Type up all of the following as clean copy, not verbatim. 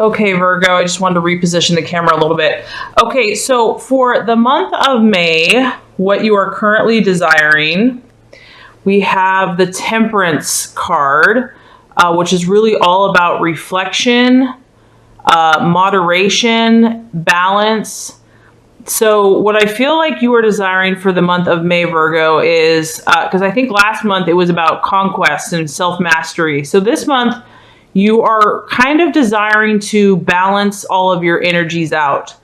Okay, Virgo, I just wanted to reposition the camera a little bit. Okay, so for the month of May, what you are currently desiring, we have the Temperance card, which is really all about reflection, moderation, balance. So what I feel like you are desiring for the month of May, Virgo, is, because I think last month it was about conquest and self-mastery. So this month you are kind of desiring to balance all of your energies out.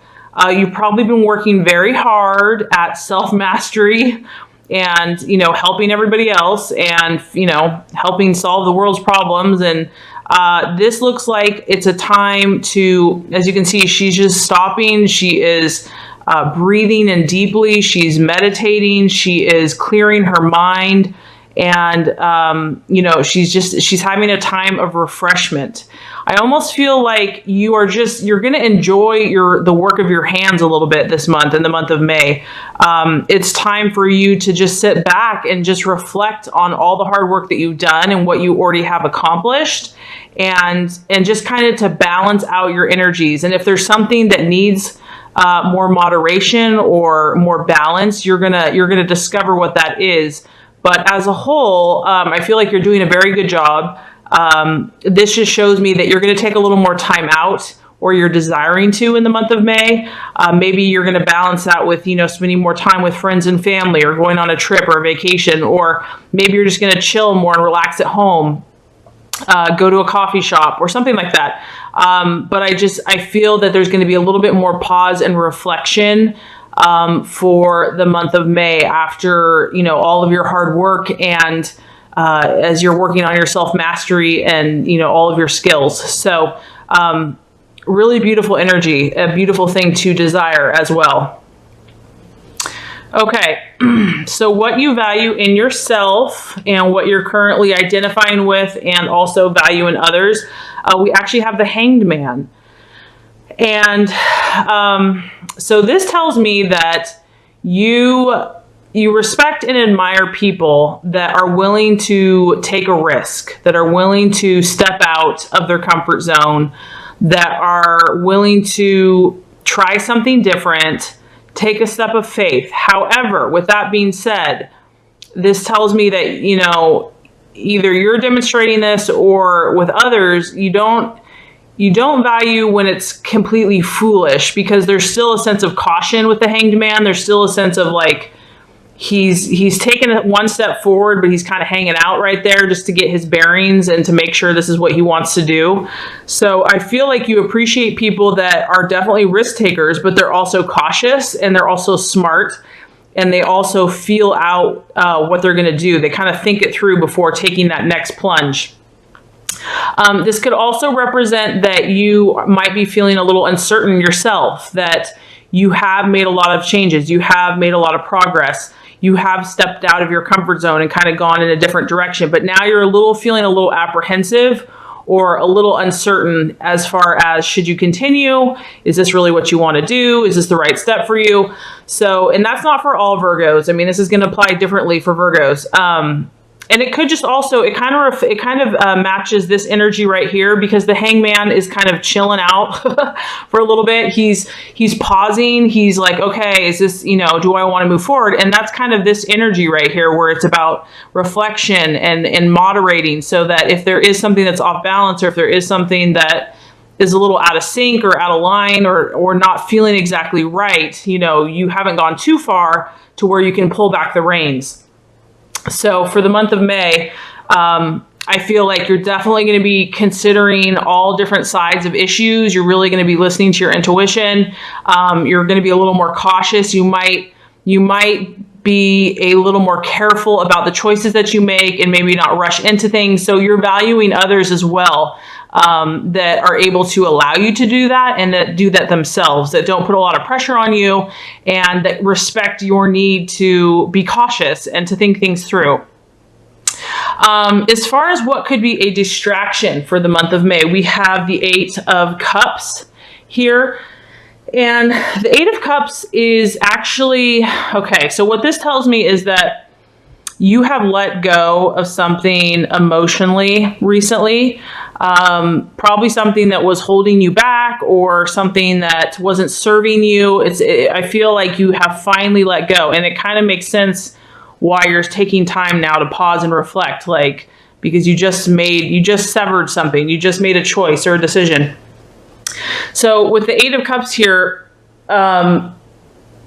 You've probably been working very hard at self-mastery and, helping everybody else and, helping solve the world's problems. And this looks like it's a time to, as you can see, she's just stopping. She is breathing in deeply. She's meditating. She is clearing her mind. And, she's having a time of refreshment. I almost feel like you're going to enjoy the work of your hands a little bit this month, in the month of May. It's time for you to just sit back and just reflect on all the hard work that you've done and what you already have accomplished, and just kind of to balance out your energies. And if there's something that needs more moderation or more balance, you're gonna discover what that is. But as a whole, I feel like you're doing a very good job. This just shows me that you're going to take a little more time out, or you're desiring to, in the month of May. Maybe you're going to balance that with, spending more time with friends and family, or going on a trip or a vacation, or maybe you're just going to chill more and relax at home, go to a coffee shop or something like that. But I feel that there's going to be a little bit more pause and reflection for the month of May after, all of your hard work, and as you're working on your self-mastery and, all of your skills. So really beautiful energy, a beautiful thing to desire as well. Okay, so what you value in yourself and what you're currently identifying with and also value in others, we actually have the Hanged Man. And so this tells me that you respect and admire people that are willing to take a risk, that are willing to step out of their comfort zone, that are willing to try something different, take a step of faith. However, with that being said, this tells me that, either you're demonstrating this, or with others, you don't value when it's completely foolish, because there's still a sense of caution with the Hanged Man. There's still a sense of like, he's taken it one step forward, but he's kind of hanging out right there just to get his bearings and to make sure this is what he wants to do. So I feel like you appreciate people that are definitely risk takers, but they're also cautious, and they're also smart, and they also feel out what they're going to do. They kind of think it through before taking that next plunge. This could also represent that you might be feeling a little uncertain yourself, that you have made a lot of changes, you have made a lot of progress, you have stepped out of your comfort zone and kind of gone in a different direction, but now you're feeling a little apprehensive or a little uncertain as far as, should you continue? Is this really what you want to do? Is this the right step for you? So, and that's not for all Virgos. I mean, this is going to apply differently for Virgos. And it could just also, it kind of matches this energy right here, because the Hangman is kind of chilling out for a little bit. He's pausing. He's like, okay, is this, do I want to move forward? And that's kind of this energy right here, where it's about reflection and moderating, so that if there is something that's off balance, or if there is something that is a little out of sync or out of line, or not feeling exactly right, you haven't gone too far to where you can pull back the reins. So for the month of May, I feel like you're definitely going to be considering all different sides of issues. You're really going to be listening to your intuition. You're going to be a little more cautious. You might be a little more careful about the choices that you make, and maybe not rush into things. So you're valuing others as well, that are able to allow you to do that, and that do that themselves, that don't put a lot of pressure on you, and that respect your need to be cautious and to think things through. As far as what could be a distraction for the month of May, we have the Eight of Cups here. And the Eight of Cups is actually, okay, so what this tells me is that you have let go of something emotionally recently. probably something that was holding you back or something that wasn't serving you. I feel like you have finally let go, and it kind of makes sense why you're taking time now to pause and reflect, like, because you just severed something, you just made a choice or a decision. So with the Eight of Cups here,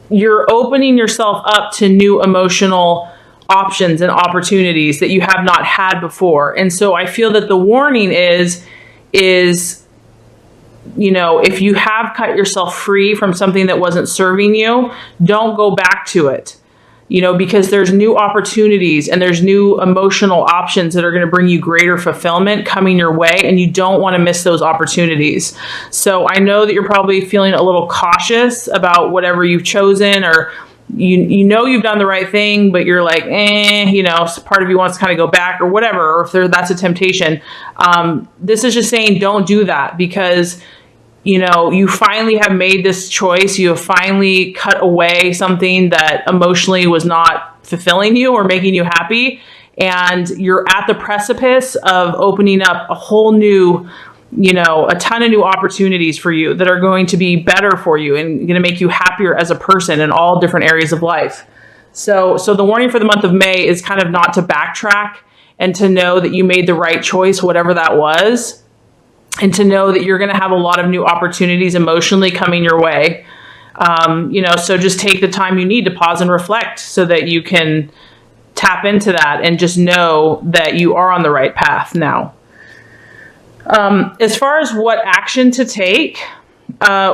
you're opening yourself up to new emotional options and opportunities that you have not had before. And so I feel that the warning is, you know, if you have cut yourself free from something that wasn't serving you, don't go back to it. You know, because there's new opportunities and there's new emotional options that are going to bring you greater fulfillment coming your way, and you don't want to miss those opportunities. So I know that you're probably feeling a little cautious about whatever you've chosen, or you know you've done the right thing, but you're like, you know, part of you wants to kind of go back or whatever, or if that's a temptation. This is just saying don't do that, because you know, you finally have made this choice. You have finally cut away something that emotionally was not fulfilling you or making you happy. And you're at the precipice of opening up a whole new, you know, a ton of new opportunities for you that are going to be better for you and going to make you happier as a person in all different areas of life. So the warning for the month of May is kind of not to backtrack, and to know that you made the right choice, whatever that was. And to know that you're going to have a lot of new opportunities emotionally coming your way. You know, so just take the time you need to pause and reflect so that you can tap into that and just know that you are on the right path now. As far as what action to take,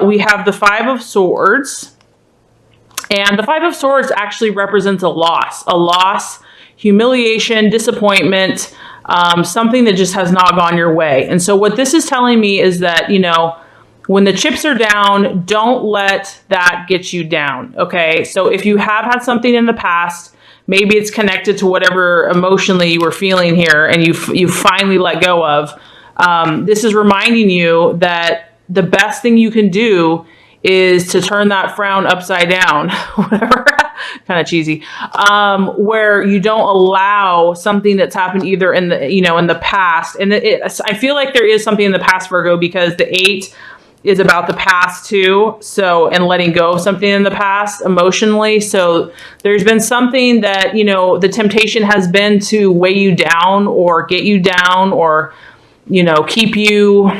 we have the Five of Swords. And the Five of Swords actually represents a loss, humiliation, disappointment, something that just has not gone your way. And so what this is telling me is that, you know, when the chips are down, don't let that get you down. Okay. So if you have had something in the past, maybe it's connected to whatever emotionally you were feeling here and you finally let go of. This is reminding you that the best thing you can do is to turn that frown upside down, whatever, kind of cheesy, where you don't allow something that's happened either in the, you know, in the past. And I feel like there is something in the past, Virgo, because the 8 is about the past too. So, and letting go of something in the past emotionally. So there's been something that, you know, the temptation has been to weigh you down or get you down, or, you know, keep you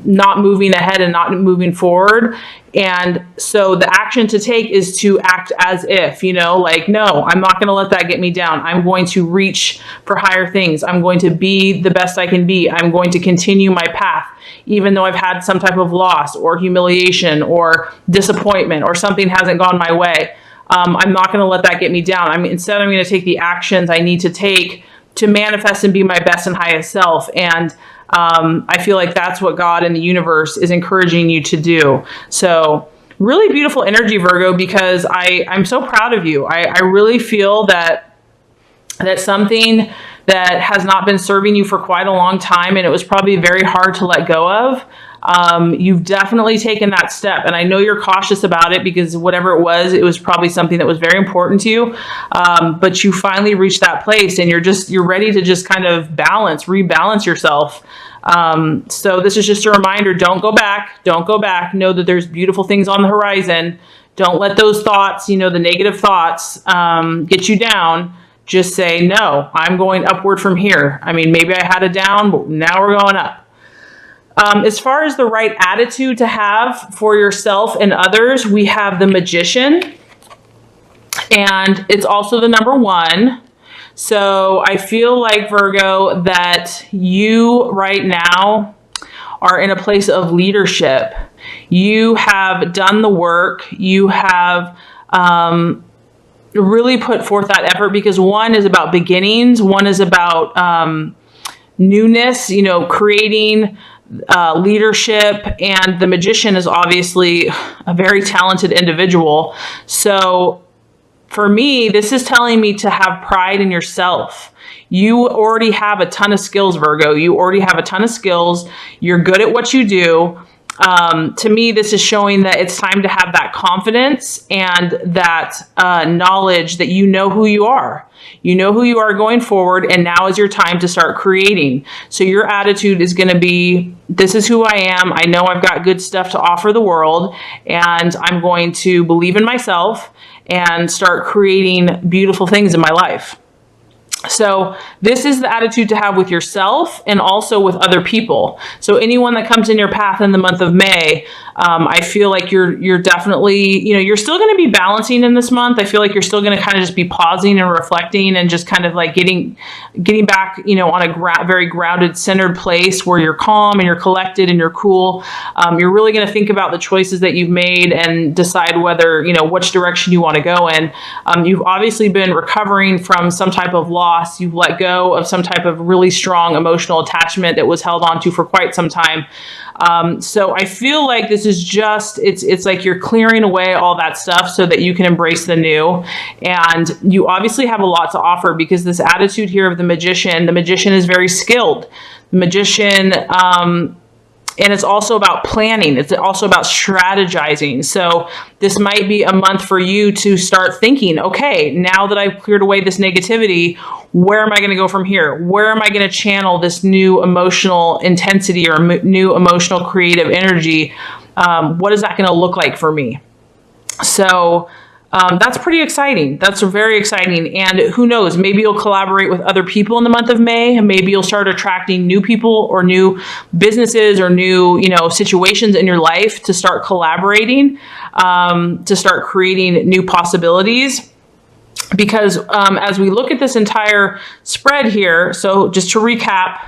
not moving ahead and not moving forward. And so the action to take is to act as if, you know, like, no, I'm not going to let that get me down. I'm going to reach for higher things. I'm going to be the best I can be. I'm going to continue my path, even though I've had some type of loss or humiliation or disappointment or something hasn't gone my way. I'm not going to let that get me down. Instead, I'm going to take the actions I need to take to manifest and be my best and highest self. And I feel like that's what God and the universe is encouraging you to do. So really beautiful energy, Virgo, because I'm so proud of you. I really feel that something that has not been serving you for quite a long time, and it was probably very hard to let go of. You've definitely taken that step, and I know you're cautious about it because whatever it was probably something that was very important to you. But you finally reached that place, and you're ready to just kind of rebalance yourself. So this is just a reminder, don't go back. Know that there's beautiful things on the horizon. Don't let those thoughts, you know, the negative thoughts, get you down. Just say, no, I'm going upward from here. I mean, maybe I had a down, but now we're going up. As far as the right attitude to have for yourself and others, we have the Magician, and it's also the number 1. So I feel like, Virgo, that you right now are in a place of leadership. You have done the work. You have really put forth that effort, because 1 is about beginnings. 1 is about newness, you know, creating leadership. And the Magician is obviously a very talented individual. So for me, this is telling me to have pride in yourself. You already have a ton of skills, Virgo. You already have a ton of skills. You're good at what you do. To me, this is showing that it's time to have that confidence and that knowledge that you know who you are. You know who you are going forward, and now is your time to start creating. So your attitude is going to be, this is who I am. I know I've got good stuff to offer the world, and I'm going to believe in myself and start creating beautiful things in my life. So this is the attitude to have with yourself and also with other people. So anyone that comes in your path in the month of May, I feel like you're definitely, you're still going to be balancing in this month. I feel like you're still going to kind of just be pausing and reflecting and just kind of like getting back, on a very grounded, centered place where you're calm and you're collected and you're cool. You're really going to think about the choices that you've made and decide whether, which direction you want to go in. You've obviously been recovering from some type of loss. You've let go of some type of really strong emotional attachment that was held onto for quite some time. So I feel like this is just, it's like you're clearing away all that stuff so that you can embrace the new. And you obviously have a lot to offer because this attitude here of the magician is very skilled. The magician, and it's also about planning. It's also about strategizing. So this might be a month for you to start thinking, okay, now that I've cleared away this negativity, where am I going to go from here? Where am I going to channel this new emotional intensity or new emotional creative energy? What is that going to look like for me? So that's pretty exciting. That's very exciting. And who knows, maybe you'll collaborate with other people in the month of May. Maybe you'll start attracting new people or new businesses or new, situations in your life to start collaborating, to start creating new possibilities. Because as we look at this entire spread here, so just to recap,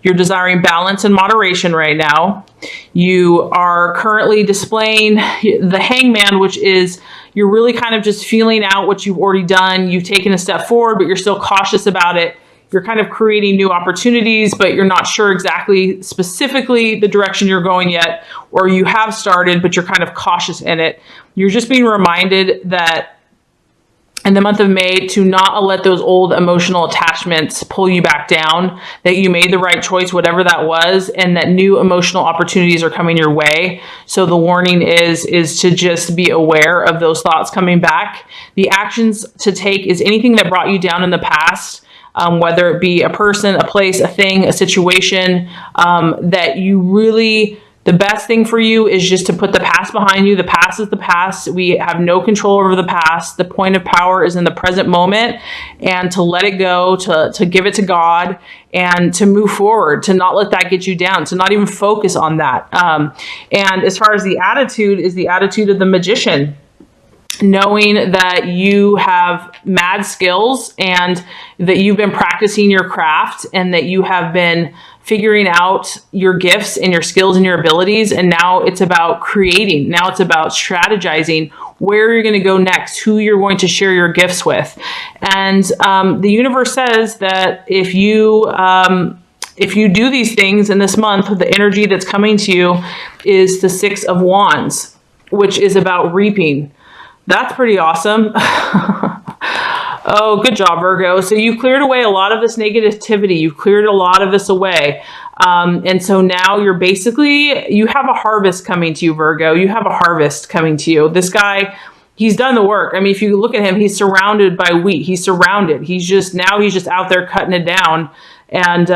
you're desiring balance and moderation right now. You are currently displaying the hangman, which is you're really kind of just feeling out what you've already done. You've taken a step forward, but you're still cautious about it. You're kind of creating new opportunities, but you're not sure exactly specifically the direction you're going yet, or you have started, but you're kind of cautious in it. You're just being reminded that in the month of May to not let those old emotional attachments pull you back down, that you made the right choice, whatever that was, and that new emotional opportunities are coming your way. So the warning is to just be aware of those thoughts coming back. The actions to take is anything that brought you down in the past, whether it be a person, a place, a thing, a situation, that you really... The best thing for you is just to put the past behind you. The past is the past. We have no control over the past. The point of power is in the present moment, and to let it go, to give it to God, and to move forward, to not let that get you down, to not even focus on that. And as far as the attitude is the attitude of the magician, knowing that you have mad skills and that you've been practicing your craft and that you have been figuring out your gifts and your skills and your abilities. And now it's about creating. Now it's about strategizing where you're going to go next, who you're going to share your gifts with. And the universe says that if you do these things in this month, the energy that's coming to you is the 6 of Wands, which is about reaping. That's pretty awesome. Oh, good job, Virgo. So you cleared away a lot of this negativity. You've cleared a lot of this away. And so now you have a harvest coming to you, Virgo. You have a harvest coming to you. This guy, he's done the work. I mean, if you look at him, he's surrounded by wheat. He's surrounded. He's just out there cutting it down. And,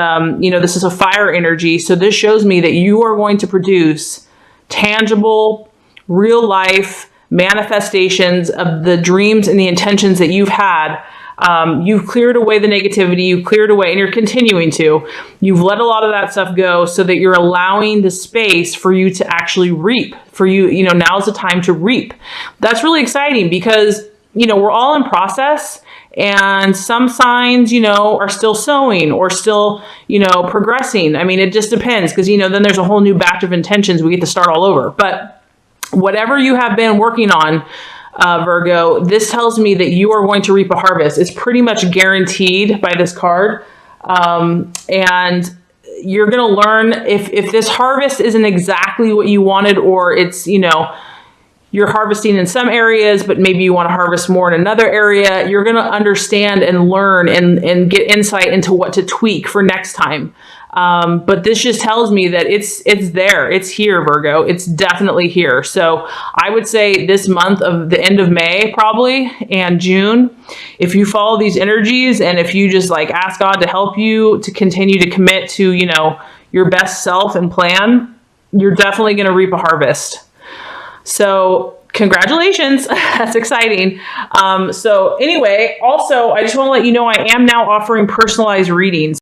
this is a fire energy. So this shows me that you are going to produce tangible, real life manifestations of the dreams and the intentions that you've had. You've cleared away the negativity, you've cleared away, and you're continuing to. You've let a lot of that stuff go so that you're allowing the space for you to actually reap. For you, now's the time to reap. That's really exciting because, we're all in process. And some signs, are still sowing or still, progressing. I mean, it just depends because, then there's a whole new batch of intentions. We get to start all over. But whatever you have been working on, Virgo, this tells me that you are going to reap a harvest. It's pretty much guaranteed by this card. And you're going to learn if this harvest isn't exactly what you wanted, or it's, you're harvesting in some areas, but maybe you want to harvest more in another area, you're going to understand and learn and get insight into what to tweak for next time. But this just tells me that it's there. It's here, Virgo. It's definitely here. So I would say this month of the end of May probably and June, if you follow these energies and if you just like ask God to help you to continue to commit to, you know, your best self and plan, you're definitely going to reap a harvest. So congratulations. That's exciting. So anyway, also, I just want to let you know I am now offering personalized readings.